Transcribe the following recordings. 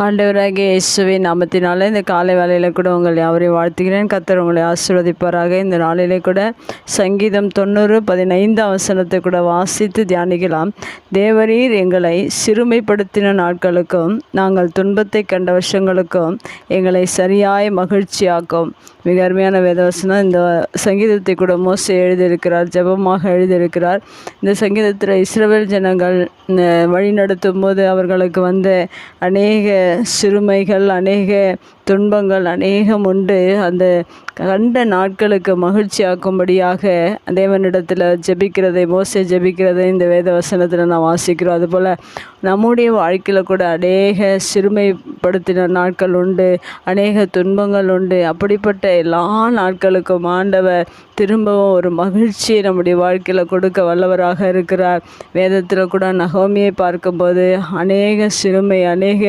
ஆண்டவராகிய இயேசுவின் நாமத்தினாலே இந்த காலை வேளையில் கூட உங்கள் யாவரையும் வாழ்த்துகிறேன். கர்த்தர் உங்களை ஆசீர்வதிப்பாராக. இந்த நாளிலே கூட சங்கீதம் 90:15 கூட வாசித்து தியானிக்கலாம். தேவரீர் எங்களை சிறுமைப்படுத்தின நாட்களுக்கும் நாங்கள் துன்பத்தை கண்ட வருஷங்களுக்கும் எங்களை சரியாய் மகிழ்ச்சியாக்கும். மிக அருமையான வேதவசனம். இந்த சங்கீதத்தை கூட மோசே எழுதியிருக்கிறார், ஜெபமாக எழுதியிருக்கிறார். இந்த சங்கீதத்தில் இஸ்ரவேல் ஜனங்கள் வழி நடத்தும் போது அவர்களுக்கு வந்த அநேக சிறுமைகள், அநேக துன்பங்கள் அநேகம் உண்டு. அந்த கண்ட நாட்களுக்கு மகிழ்ச்சியாக்கும்படியாக தேவனிடத்தில் ஜெபிக்கிறதை, மோசே ஜெபிக்கிறதை இந்த வேத வசனத்தில் நான் வாசிக்கிறோம். அதுபோல் நம்முடைய வாழ்க்கையில் கூட அநேக சிறுமைப்படுத்தின நாட்கள் உண்டு, அநேக துன்பங்கள் உண்டு. அப்படிப்பட்ட எல்லா நாட்களுக்கும் ஆண்டவர் திரும்பவும் ஒரு மகிழ்ச்சியை நம்முடைய வாழ்க்கையில் கொடுக்க வல்லவராக இருக்கிறார். வேதத்தில் கூட நகோமியை பார்க்கும்போது அநேக சிறுமை, அநேக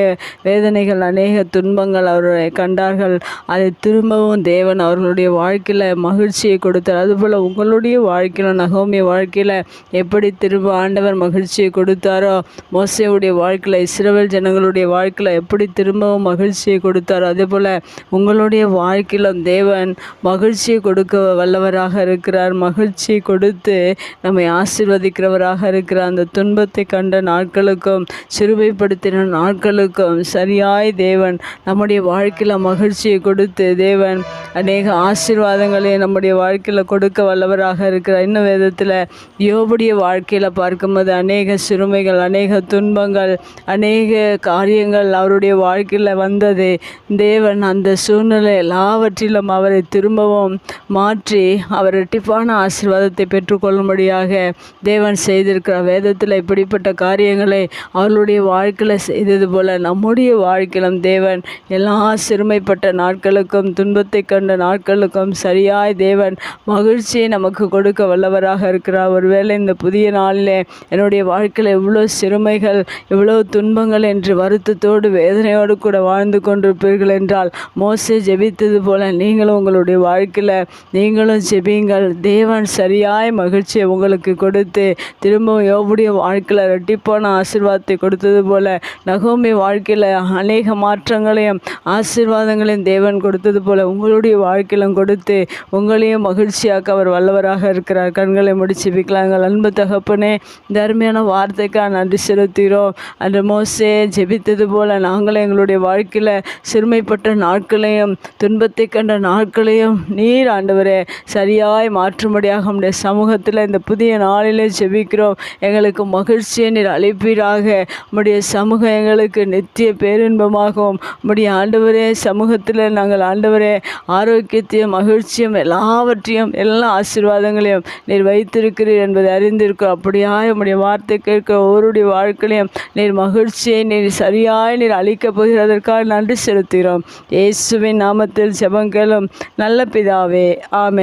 வேதனைகள், அநேக துன்பங்கள் அவர்களை கண்டார்கள். அதை திரும்பவும் தேவன் அவர்களுடைய வாழ்க்கையில் மகிழ்ச்சியை கொடுத்தார். அதுபோல் உங்களுடைய வாழ்க்கையில், நகோமி வாழ்க்கையில் எப்படி திரும்ப ஆண்டவர் மகிழ்ச்சியை கொடுத்தாரோ, மோசேவுடைய வாழ்க்கையில், இஸ்ரவேல் ஜனங்களுடைய வாழ்க்கையில் எப்படி திரும்பவும் மகிழ்ச்சியை கொடுத்தாரோ, அதேபோல் உங்களுடைய வாழ்க்கையிலும் தேவன் மகிழ்ச்சியை கொடுக்க வல்லவராக இருக்கிறார். மகிழ்ச்சியை கொடுத்து நம்மை ஆசீர்வதிக்கிறவராக இருக்கிறார். அந்த துன்பத்தை கண்ட நாட்களுக்கும் சிறுமைப்படுத்தின நாட்களுக்கும் சரியாய் தேவன் நம்முடைய வாழ்க்கையில் மகிழ்ச்சியை கொடுத்து தேவன் அநேக ஆசீர்வாதங்களை நம்முடைய வாழ்க்கையில் கொடுக்க வல்லவராக இருக்கிறார். இன்னும் வேதத்தில் யோபுடைய வாழ்க்கையில் பார்க்கும்போது அநேக சிறுமைகள், அநேக துன்பங்கள், அநேக காரியங்கள் அவருடைய வாழ்க்கையில் வந்தது. தேவன் அந்த சூழ்நிலை எல்லாவற்றிலும் அவரை திரும்பவும் மாற்றி அவர் இரட்டிப்பான ஆசீர்வாதத்தை பெற்றுக்கொள்ளும்படியாக தேவன் செய்திருக்கிறார். வேதத்தில் இப்படிப்பட்ட காரியங்களை அவர்களுடைய வாழ்க்கையில் செய்தது போல நம்முடைய வாழ்க்கையிலும் தேவன் எல்லா சிறுமைப்பட்ட நாட்களுக்கும், துன்பத்தை கண்ட நாட்களுக்கும் சரியாய் தேவன் மகிழ்ச்சியை நமக்கு கொடுக்க வல்லவராக இருக்கிறார். ஒருவேளை இந்த புதிய நாளிலே என்னுடைய வாழ்க்கையில் எவ்வளோ சிறுமைகள், எவ்வளோ துன்பங்கள் என்று வருத்தத்தோடு வேதனையோடு கூட வாழ்ந்து கொண்டிருப்பீர்கள் என்றால், மோசே ஜெபித்தது போல நீங்களும் உங்களுடைய வாழ்க்கையில் நீங்களும் ஜெபியுங்கள். தேவன் சரியாய் மகிழ்ச்சியை உங்களுக்கு கொடுத்து திரும்பவும் யோபுடைய வாழ்க்கையில் இரட்டிப்பான ஆசீர்வாதத்தை கொடுத்தது போல நகோமி வாழ்க்கையில் அநேக மாற்றங்களையும் ஆசீர்வாதங்களையும் தேவன் கொடுத்தது போல உங்களுடைய வாழ்க்கையிலும் கொடுத்து உங்களையும் மகிழ்ச்சியாக்க அவர் வல்லவராக இருக்கிறார். கண்களை முடிச்சு விக்கலாங்கள். அன்பு தகப்பனே, இந்த அருமையான வார்த்தைக்காக நன்றி செலுத்துகிறோம். அன்று மோசே ஜெபித்தது போல நாங்களும் எங்களுடைய வாழ்க்கையில் சிறுமைப்பட்ட நாட்களையும் துன்பத்தை கண்ட நாட்களையும் நீர் ஆண்டவரே சரியாய் மாற்றும்படியாக நம்முடைய சமூகத்தில் இந்த புதிய நாளிலே ஜெபிக்கிறோம். எங்களுக்கு மகிழ்ச்சியை நீர் அளிப்பீராக. நம்முடைய சமூகம் எங்களுக்கு நித்திய பேரின்பமாகவும், நம்முடைய ஆண்டவரே சமூகத்தில் நாங்கள் ஆண்டவரே ஆரோக்கியத்தையும் மகிழ்ச்சியும் எல்லாவற்றையும் எல்லா ஆசீர்வாதங்களையும் நீர் வைத்திருக்கிறீர் என்பதை அறிந்திருக்கிறோம். அப்படியாய் நம்முடைய வார்த்தை கேட்க ஒவ்வொருடைய வாழ்க்கையிலையும் நீர் மகிழ்ச்சியை நீர் சரியாய் நீர் அளிக்கப் போகிறதற்காக நன்றி செலுத்துகிறோம். இயேசுவின் நாமத்தில் ஜெபம் கேளும் நல்ல பிதாவே, ஆமென்.